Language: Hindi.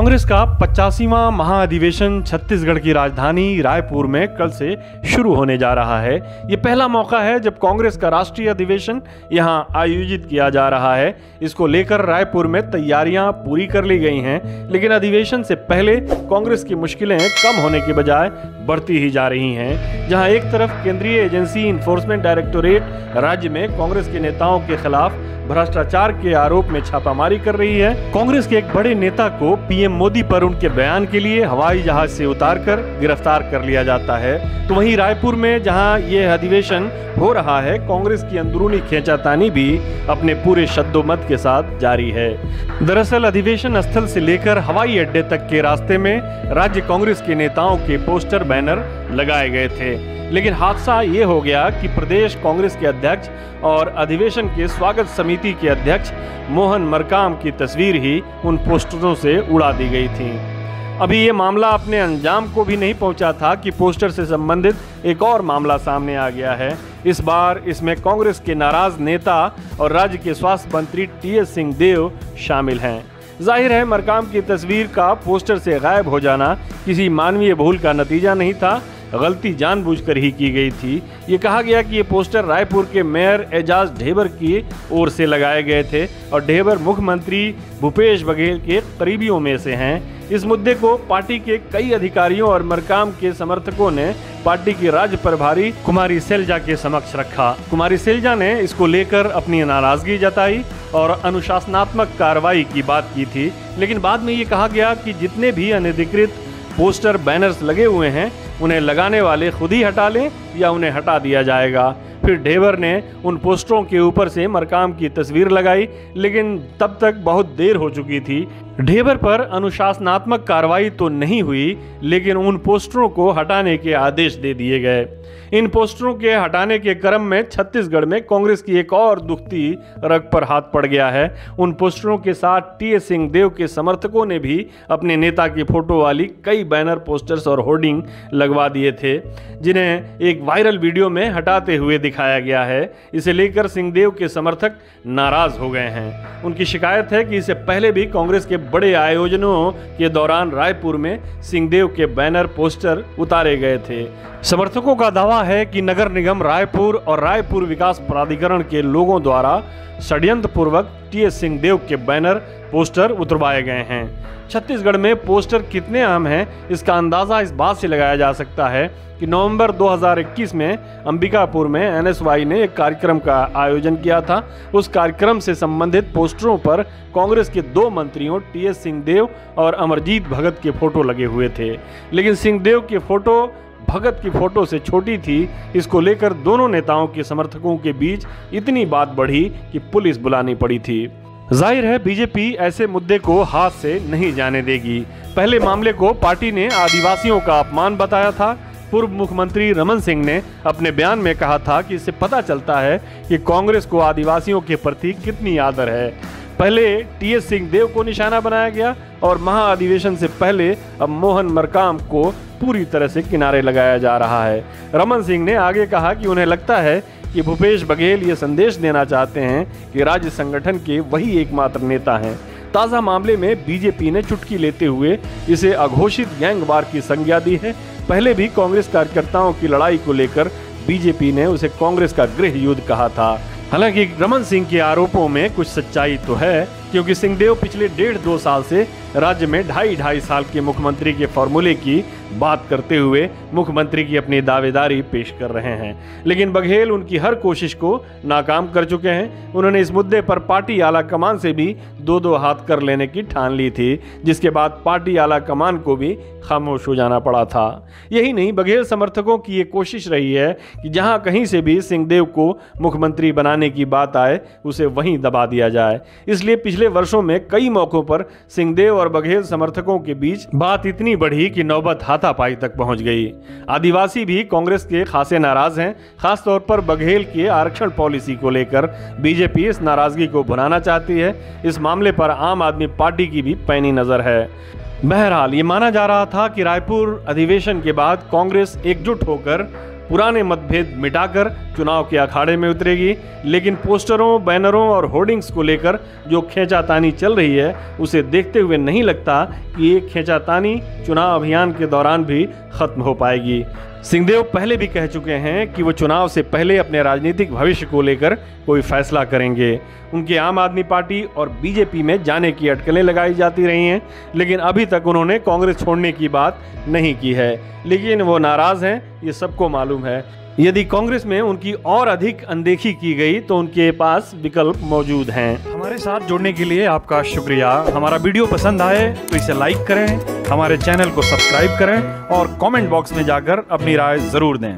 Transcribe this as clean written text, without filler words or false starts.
कांग्रेस का 85वां महाअधिवेशन छत्तीसगढ़ की राजधानी रायपुर में कल से शुरू होने जा रहा है। ये पहला मौका है जब कांग्रेस का राष्ट्रीय अधिवेशन यहां आयोजित किया जा रहा है। इसको लेकर रायपुर में तैयारियां पूरी कर ली गई हैं, लेकिन अधिवेशन से पहले कांग्रेस की मुश्किलें कम होने के बजाय बढ़ती ही जा रही हैं। जहां एक तरफ केंद्रीय एजेंसी इन्फोर्समेंट डायरेक्टोरेट राज्य में कांग्रेस के नेताओं के खिलाफ भ्रष्टाचार के आरोप में छापामारी कर रही है। कांग्रेस के एक बड़े नेता को पीएम मोदी पर उनके बयान के लिए हवाई जहाज से उतारकर गिरफ्तार कर लिया जाता है। तो वहीं रायपुर में जहां यह अधिवेशन हो रहा है, कांग्रेस की अंदरूनी खींचातानी भी अपने पूरे शद्दोमत के साथ जारी है। दरअसल अधिवेशन स्थल से लेकर हवाई अड्डे तक के रास्ते में राज्य कांग्रेस के नेताओं के पोस्टर बैनर लगाए गए थे, लेकिन हादसा ये हो गया कि प्रदेश कांग्रेस के अध्यक्ष और अधिवेशन के स्वागत समिति के अध्यक्ष मोहन मरकाम की तस्वीर ही उन पोस्टरों से उड़ा दी गई थी। अभी ये मामला अपने अंजाम को भी नहीं पहुंचा था कि पोस्टर से संबंधित एक और मामला सामने आ गया है। इस बार इसमें कांग्रेस के नाराज नेता और राज्य के स्वास्थ्य मंत्री टीएस सिंहदेव शामिल हैं। जाहिर है मरकाम की तस्वीर का पोस्टर से गायब हो जाना किसी मानवीय भूल का नतीजा नहीं था, गलती जानबूझकर ही की गई थी। ये कहा गया कि ये पोस्टर रायपुर के मेयर एजाज ढेबर की ओर से लगाए गए थे और ढेबर मुख्यमंत्री भूपेश बघेल के करीबियों में से हैं। इस मुद्दे को पार्टी के कई अधिकारियों और मरकाम के समर्थकों ने पार्टी की राज्य प्रभारी कुमारी सैलजा के समक्ष रखा। कुमारी सैलजा ने इसको लेकर अपनी नाराजगी जताई और अनुशासनात्मक कार्रवाई की बात की थी, लेकिन बाद में ये कहा गया कि जितने भी अनधिकृत पोस्टर बैनर्स लगे हुए हैं उन्हें लगाने वाले खुद ही हटा लें या उन्हें हटा दिया जाएगा। फिर ढेबर ने उन पोस्टरों के ऊपर से मरकाम की तस्वीर लगाई, लेकिन तब तक बहुत देर हो चुकी थी। ढेबर पर अनुशासनात्मक कार्रवाई तो नहीं हुई, लेकिन उन पोस्टरों को हटाने के आदेश दे दिए गए। इन पोस्टरों के हटाने के क्रम में छत्तीसगढ़ में कांग्रेस की एक और दुखती रग पर हाथ पड़ गया है। उन पोस्टरों के साथ टीएस सिंहदेव के समर्थकों ने भी अपने नेता की फोटो वाली कई बैनर, पोस्टर्स और होर्डिंग लगवा दिए थे, जिन्हें एक वायरल वीडियो में हटाते हुए दिखाया गया है। इसे लेकर सिंहदेव के समर्थक नाराज हो गए हैं। उनकी शिकायत है कि इससे पहले भी कांग्रेस के बड़े आयोजनों के दौरान रायपुर में सिंहदेव के बैनर, पोस्टर उतारे गए थे। समर्थकों का दावा है कि नगर निगम रायपुर और रायपुर विकास प्राधिकरण के लोगों द्वारा षड्यंत्र पूर्वक टीएस सिंहदेव के बैनर, पोस्टर उतरवाए गए हैं। छत्तीसगढ़ में पोस्टर कितने अहम हैं, इसका अंदाजा इस बात से लगाया जा सकता है कि नवंबर 2021 में अंबिकापुर में एनएसवाई ने एक कार्यक्रम का आयोजन किया था। उस कार्यक्रम से संबंधित पोस्टरों पर कांग्रेस के 2 मंत्रियों टीएस सिंहदेव और अमरजीत भगत के फोटो लगे हुए थे, लेकिन सिंहदेव की फोटो भगत की फोटो से छोटी थी। इसको लेकर दोनों नेताओं के समर्थकों के बीच इतनी बात बढ़ी कि पुलिस बुलानी पड़ी थी। जाहिर है बीजेपी ऐसे मुद्दे को हाथ से नहीं जाने देगी। पहले मामले को पार्टी ने आदिवासियों का अपमान बताया था। पूर्व मुख्यमंत्री रमन सिंह ने अपने बयान में कहा था कि इससे पता चलता है कि कांग्रेस को आदिवासियों के प्रति कितनी आदर है। पहले टीएस सिंहदेव को निशाना बनाया गया और महाअधिवेशन से पहले अब मोहन मरकाम को पूरी तरह से किनारे लगाया जा रहा है। रमन सिंह ने आगे कहा कि उन्हें लगता है कि भूपेश बघेल ये संदेश देना चाहते हैं कि राज्य संगठन के वही एकमात्र नेता हैं। ताज़ा मामले में बीजेपी ने चुटकी लेते हुए इसे अघोषित गैंगवार की संज्ञा दी है। पहले भी कांग्रेस कार्यकर्ताओं की लड़ाई को लेकर बीजेपी ने उसे कांग्रेस का गृह युद्ध कहा था। हालांकि रमन सिंह के आरोपों में कुछ सच्चाई तो है, क्योंकि सिंहदेव पिछले 1.5-2 साल से राज्य में 2.5 साल के मुख्यमंत्री के फॉर्मूले की बात करते हुए मुख्यमंत्री की अपनी दावेदारी पेश कर रहे हैं, लेकिन बघेल उनकी हर कोशिश को नाकाम कर चुके हैं। उन्होंने इस मुद्दे पर पार्टी आला कमान से भी 2-2 हाथ कर लेने की ठान ली थी, जिसके बाद पार्टी आला कमान को भी खामोश हो जाना पड़ा था। यही नहीं, बघेल समर्थकों की ये कोशिश रही है कि जहां कहीं से भी सिंहदेव को मुख्यमंत्री बनाने की बात आए उसे वहीं दबा दिया जाए। इसलिए पिछले वर्षों में कई मौकों पर सिंहदेव और बघेल समर्थकों के बीच बात इतनी बढ़ी कि नौबत हाथापाई तक पहुंच गई। आदिवासी भी कांग्रेस के खासे नाराज हैं। खासतौर पर बघेल के आरक्षण पॉलिसी को लेकर बीजेपी इस नाराजगी को भुनाना चाहती है। इस मामले पर आम आदमी पार्टी की भी पैनी नजर है। बहरहाल ये माना जा रहा था कि रायपुर अधिवेशन के बाद कांग्रेस एकजुट होकर पुराने मतभेद मिटाकर चुनाव के अखाड़े में उतरेगी। लेकिन पोस्टरों, बैनरों और होर्डिंग्स को लेकर जो खींचातानी चल रही है, उसे देखते हुए नहीं लगता कि ये खींचातानी चुनाव अभियान के दौरान भी खत्म हो पाएगी। सिंहदेव पहले भी कह चुके हैं कि वो चुनाव से पहले अपने राजनीतिक भविष्य को लेकर कोई फैसला करेंगे। उनके आम आदमी पार्टी और बीजेपी में जाने की अटकलें लगाई जाती रही हैं, लेकिन अभी तक उन्होंने कांग्रेस छोड़ने की बात नहीं की है। लेकिन वो नाराज हैं, ये सबको मालूम है। यदि कांग्रेस में उनकी और अधिक अनदेखी की गई तो उनके पास विकल्प मौजूद हैं। हमारे साथ जुड़ने के लिए आपका शुक्रिया। हमारा वीडियो पसंद आए तो इसे लाइक करें, हमारे चैनल को सब्सक्राइब करें और कमेंट बॉक्स में जाकर अपनी राय जरूर दें।